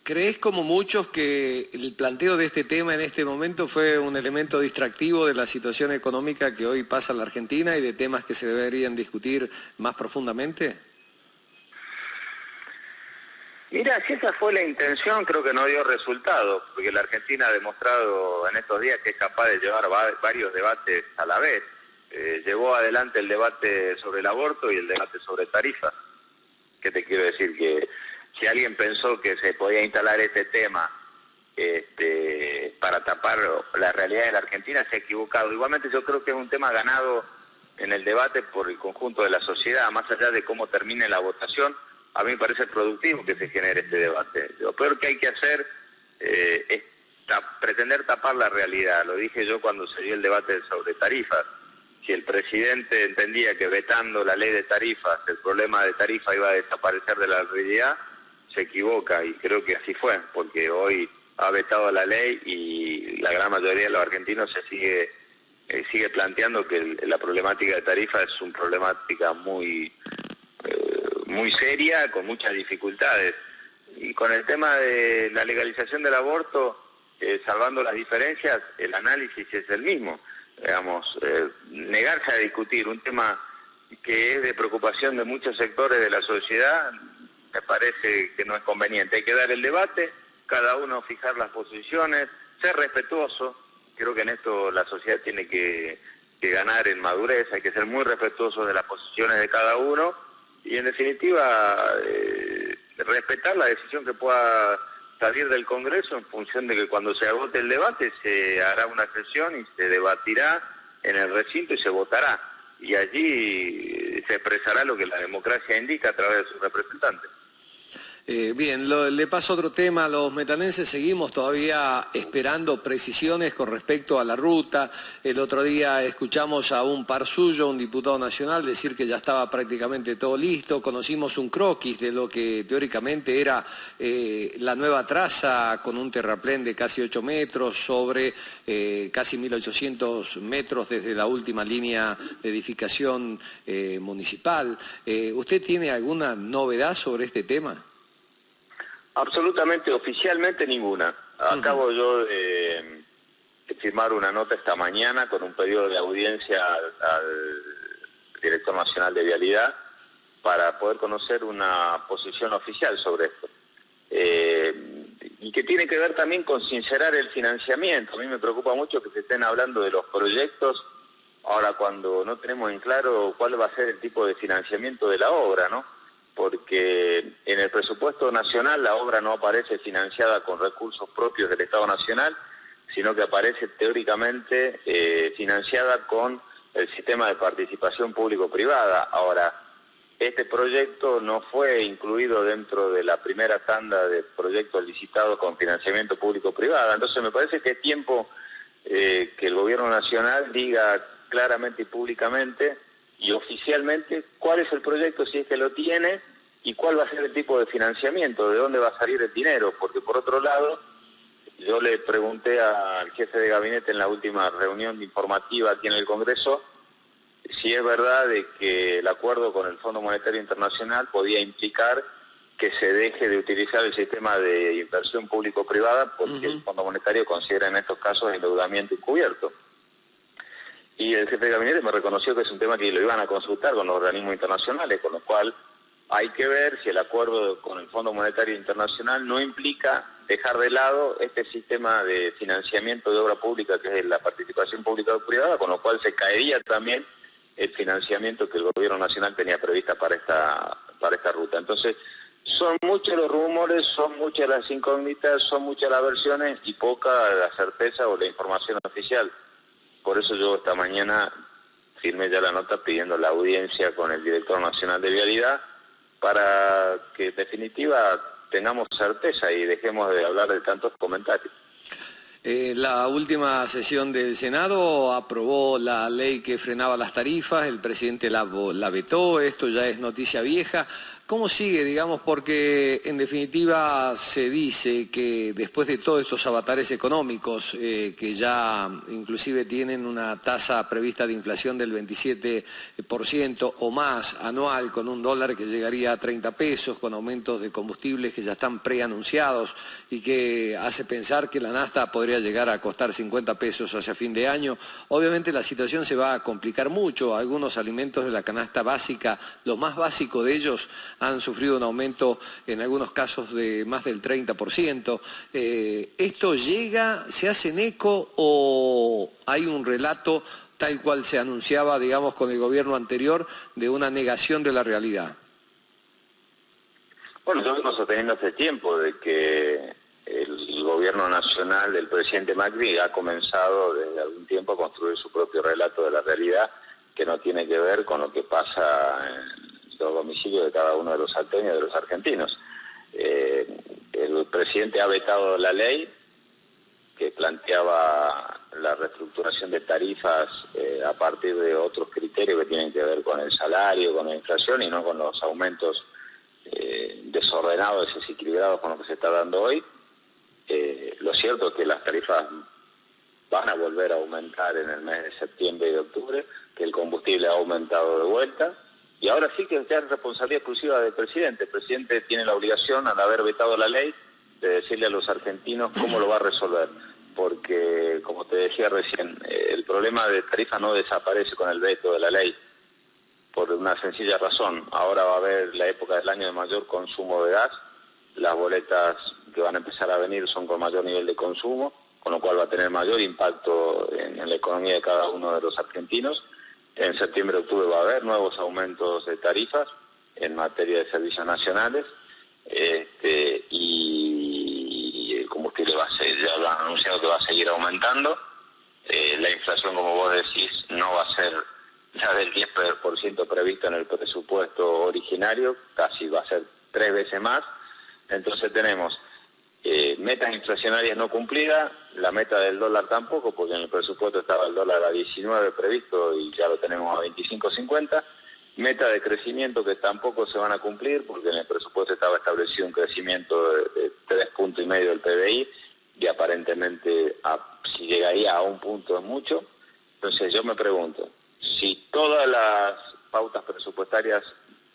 ¿Crees como muchos que el planteo de este tema en este momento fue un elemento distractivo de la situación económica que hoy pasa en la Argentina y de temas que se deberían discutir más profundamente? Mira, si esa fue la intención, creo que no dio resultado, porque la Argentina ha demostrado en estos días que es capaz de llevar varios debates a la vez. Llevó adelante el debate sobre el aborto y el debate sobre tarifas. ¿Qué te quiero decir? Que si alguien pensó que se podía instalar este tema para tapar la realidad de la Argentina, se ha equivocado. Igualmente yo creo que es un tema ganado en el debate por el conjunto de la sociedad, más allá de cómo termine la votación. A mí me parece productivo que se genere este debate. Lo peor que hay que hacer es pretender tapar la realidad. Lo dije yo cuando se dio el debate sobre tarifas. Si el presidente entendía que vetando la ley de tarifas, el problema de tarifa iba a desaparecer de la realidad, se equivoca, y creo que así fue, porque hoy ha vetado la ley y la gran mayoría de los argentinos se sigue planteando que la problemática de tarifa es una problemática muy seria, con muchas dificultades. Y con el tema de la legalización del aborto, salvando las diferencias, el análisis es el mismo. Digamos, negarse a discutir un tema que es de preocupación de muchos sectores de la sociedad, me parece que no es conveniente. Hay que dar el debate, cada uno fijar las posiciones, ser respetuoso. Creo que en esto la sociedad tiene que ganar en madurez, hay que ser muy respetuosos de las posiciones de cada uno y en definitiva respetar la decisión que pueda salir del Congreso en función de que cuando se agote el debate se hará una sesión y se debatirá en el recinto y se votará. Y allí se expresará lo que la democracia indica a través de sus representantes. Bien, le paso otro tema. Los metanenses seguimos todavía esperando precisiones con respecto a la ruta. El otro día escuchamos a un par suyo, un diputado nacional, decir que ya estaba prácticamente todo listo. Conocimos un croquis de lo que teóricamente era la nueva traza con un terraplén de casi 8 metros sobre casi 1.800 metros desde la última línea de edificación municipal. ¿Usted tiene alguna novedad sobre este tema? Absolutamente, oficialmente ninguna. Acabo yo de firmar una nota esta mañana con un pedido de audiencia al Director Nacional de Vialidad para poder conocer una posición oficial sobre esto. Y que tiene que ver también con sincerar el financiamiento. A mí me preocupa mucho que se estén hablando de los proyectos ahora cuando no tenemos en claro cuál va a ser el tipo de financiamiento de la obra, ¿no? Porque en el presupuesto nacional la obra no aparece financiada con recursos propios del Estado Nacional, sino que aparece teóricamente financiada con el sistema de participación público-privada. Ahora, este proyecto no fue incluido dentro de la primera tanda de proyectos licitados con financiamiento público-privada, entonces me parece que es tiempo que el Gobierno Nacional diga claramente y públicamente y oficialmente cuál es el proyecto, si es que lo tiene, y cuál va a ser el tipo de financiamiento, de dónde va a salir el dinero, porque por otro lado, yo le pregunté al jefe de gabinete en la última reunión informativa aquí en el Congreso si es verdad de que el acuerdo con el Fondo Monetario Internacional podía implicar que se deje de utilizar el sistema de inversión público-privada porque el Fondo Monetario considera en estos casos endeudamiento encubierto. Y el jefe de gabinete me reconoció que es un tema que lo iban a consultar con los organismos internacionales, con lo cual hay que ver si el acuerdo con el Fondo Monetario Internacional no implica dejar de lado este sistema de financiamiento de obra pública que es la participación pública o privada, con lo cual se caería también el financiamiento que el Gobierno Nacional tenía prevista para esta ruta. Entonces, son muchos los rumores, son muchas las incógnitas, son muchas las versiones y poca la certeza o la información oficial. Por eso yo esta mañana firmé ya la nota pidiendo la audiencia con el Director Nacional de Vialidad para que en definitiva tengamos certeza y dejemos de hablar de tantos comentarios. La última sesión del Senado aprobó la ley que frenaba las tarifas, el presidente la vetó, esto ya es noticia vieja. ¿Cómo sigue, digamos? Porque en definitiva se dice que después de todos estos avatares económicos, que ya inclusive tienen una tasa prevista de inflación del 27% o más anual, con un dólar que llegaría a 30 pesos, con aumentos de combustibles que ya están preanunciados y que hace pensar que la nafta podría llegar a costar 50 pesos hacia fin de año, obviamente la situación se va a complicar mucho. Algunos alimentos de la canasta básica, lo más básico de ellos, han sufrido un aumento en algunos casos de más del 30%. ¿Esto llega, se hacen eco o hay un relato tal cual se anunciaba, digamos, con el gobierno anterior, de una negación de la realidad? Bueno, yo vengo sosteniendo hace tiempo de que el gobierno nacional del presidente Macri ha comenzado desde algún tiempo a construir su propio relato de la realidad, que no tiene que ver con lo que pasa en los domicilios de cada uno de los salteños y de los argentinos. El presidente ha vetado la ley que planteaba la reestructuración de tarifas a partir de otros criterios que tienen que ver con el salario, con la inflación y no con los aumentos desordenados, desequilibrados con lo que se está dando hoy. Lo cierto es que las tarifas van a volver a aumentar en el mes de septiembre y de octubre, que el combustible ha aumentado de vuelta, y ahora sí que ya es responsabilidad exclusiva del presidente. El presidente tiene la obligación, al haber vetado la ley, de decirle a los argentinos cómo lo va a resolver, porque, como te decía recién, el problema de tarifa no desaparece con el veto de la ley, por una sencilla razón. Ahora va a haber la época del año de mayor consumo de gas, las boletas que van a empezar a venir son con mayor nivel de consumo, con lo cual va a tener mayor impacto en la economía de cada uno de los argentinos. En septiembre y octubre va a haber nuevos aumentos de tarifas en materia de servicios nacionales, y el combustible ya lo han anunciado que va a seguir aumentando. La inflación, como vos decís, no va a ser ya del 10% previsto en el presupuesto originario, casi va a ser 3 veces más. Entonces tenemos metas inflacionarias no cumplidas, la meta del dólar tampoco, porque en el presupuesto estaba el dólar a 19 previsto y ya lo tenemos a 25.50, meta de crecimiento que tampoco se van a cumplir, porque en el presupuesto estaba establecido un crecimiento de 3,5 puntos del PBI, y aparentemente si llegaría a 1 punto es mucho. Entonces yo me pregunto, si todas las pautas presupuestarias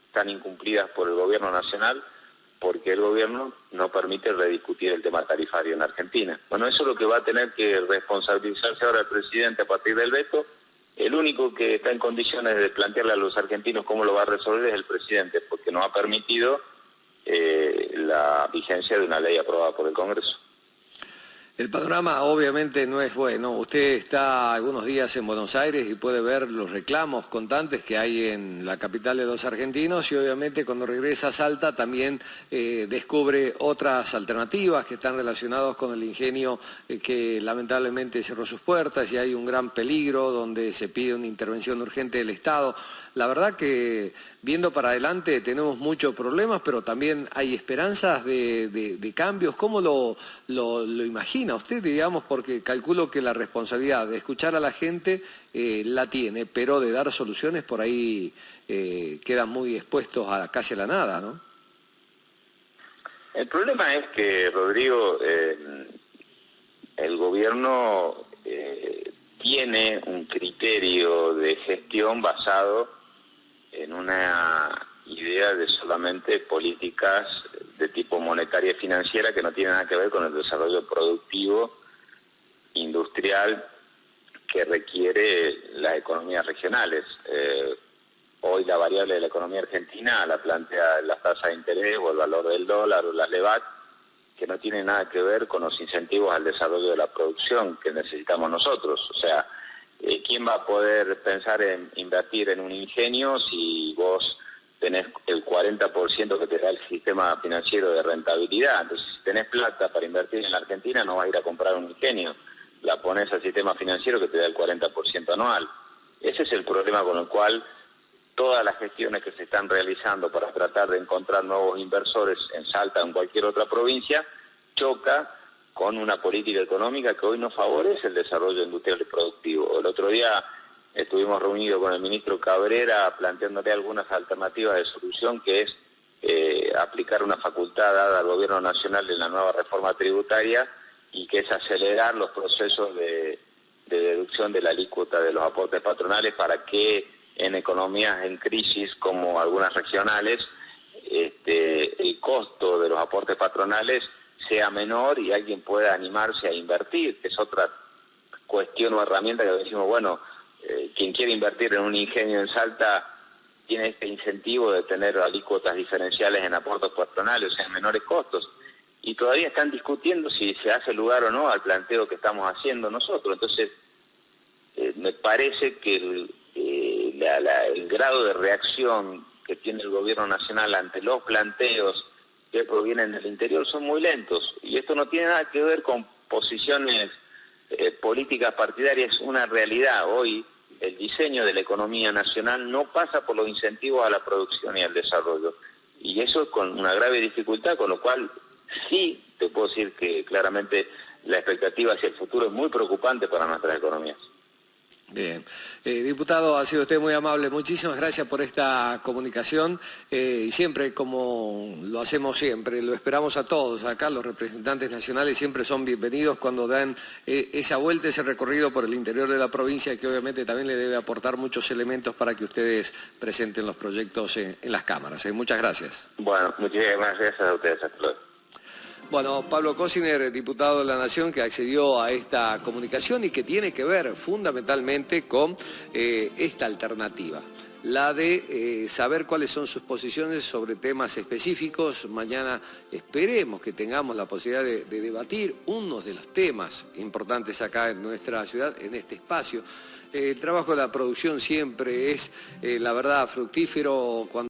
están incumplidas por el gobierno nacional, ¿por qué el gobierno no permite rediscutir el tema tarifario en Argentina? Bueno, eso es lo que va a tener que responsabilizarse ahora el presidente a partir del veto. El único que está en condiciones de plantearle a los argentinos cómo lo va a resolver es el presidente, porque no ha permitido la vigencia de una ley aprobada por el Congreso. El panorama obviamente no es bueno. Usted está algunos días en Buenos Aires y puede ver los reclamos constantes que hay en la capital de los argentinos, y obviamente cuando regresa a Salta también descubre otras alternativas que están relacionadas con el ingenio que lamentablemente cerró sus puertas, y hay un gran peligro donde se pide una intervención urgente del Estado. La verdad que viendo para adelante tenemos muchos problemas, pero también hay esperanzas de cambios. ¿Cómo lo imagina usted, digamos? Porque calculo que la responsabilidad de escuchar a la gente la tiene, pero de dar soluciones por ahí quedan muy expuestos a casi a la nada, ¿no? El problema es que, Rodrigo, el gobierno tiene un criterio de gestión basado en una idea de solamente políticas de tipo monetaria y financiera, que no tiene nada que ver con el desarrollo productivo, industrial, que requiere las economías regionales. Hoy la variable de la economía argentina la plantea la tasa de interés o el valor del dólar o la LEVAC, que no tiene nada que ver con los incentivos al desarrollo de la producción que necesitamos nosotros. O sea, ¿quién va a poder pensar en invertir en un ingenio si vos tenés el 40% que te da el sistema financiero de rentabilidad? Entonces, si tenés plata para invertir en la Argentina, no vas a ir a comprar un ingenio, la pones al sistema financiero que te da el 40% anual. Ese es el problema con el cual todas las gestiones que se están realizando para tratar de encontrar nuevos inversores en Salta o en cualquier otra provincia choca con una política económica que hoy no favorece el desarrollo industrial y productivo. El otro día estuvimos reunidos con el ministro Cabrera planteándole algunas alternativas de solución, que es aplicar una facultad dada al Gobierno Nacional en la nueva reforma tributaria, y que es acelerar los procesos de deducción de la alícuota de los aportes patronales para que en economías en crisis como algunas regionales el costo de los aportes patronales sea menor y alguien pueda animarse a invertir, que es otra cuestión o herramienta que decimos, bueno, quien quiere invertir en un ingenio en Salta tiene este incentivo de tener alícuotas diferenciales en aportes patronales, o sea, en menores costos. Y todavía están discutiendo si se hace lugar o no al planteo que estamos haciendo nosotros. Entonces, me parece que el grado de reacción que tiene el Gobierno Nacional ante los planteos que provienen del interior son muy lentos. Y esto no tiene nada que ver con posiciones políticas partidarias, es una realidad. Hoy el diseño de la economía nacional no pasa por los incentivos a la producción y al desarrollo. Y eso es con una grave dificultad, con lo cual sí te puedo decir que claramente la expectativa hacia el futuro es muy preocupante para nuestras economías. Bien. Diputado, ha sido usted muy amable. Muchísimas gracias por esta comunicación y siempre, como lo hacemos siempre, lo esperamos a todos. Acá los representantes nacionales siempre son bienvenidos cuando dan esa vuelta, ese recorrido por el interior de la provincia, que obviamente también le debe aportar muchos elementos para que ustedes presenten los proyectos en las cámaras. Muchas gracias. Bueno, muchísimas gracias a ustedes. Hasta luego. Bueno, Pablo Cosiner, diputado de la Nación, que accedió a esta comunicación y que tiene que ver fundamentalmente con esta alternativa, la de saber cuáles son sus posiciones sobre temas específicos. Mañana esperemos que tengamos la posibilidad de debatir uno de los temas importantes acá en nuestra ciudad, en este espacio. El trabajo de la producción siempre es, la verdad, fructífero cuando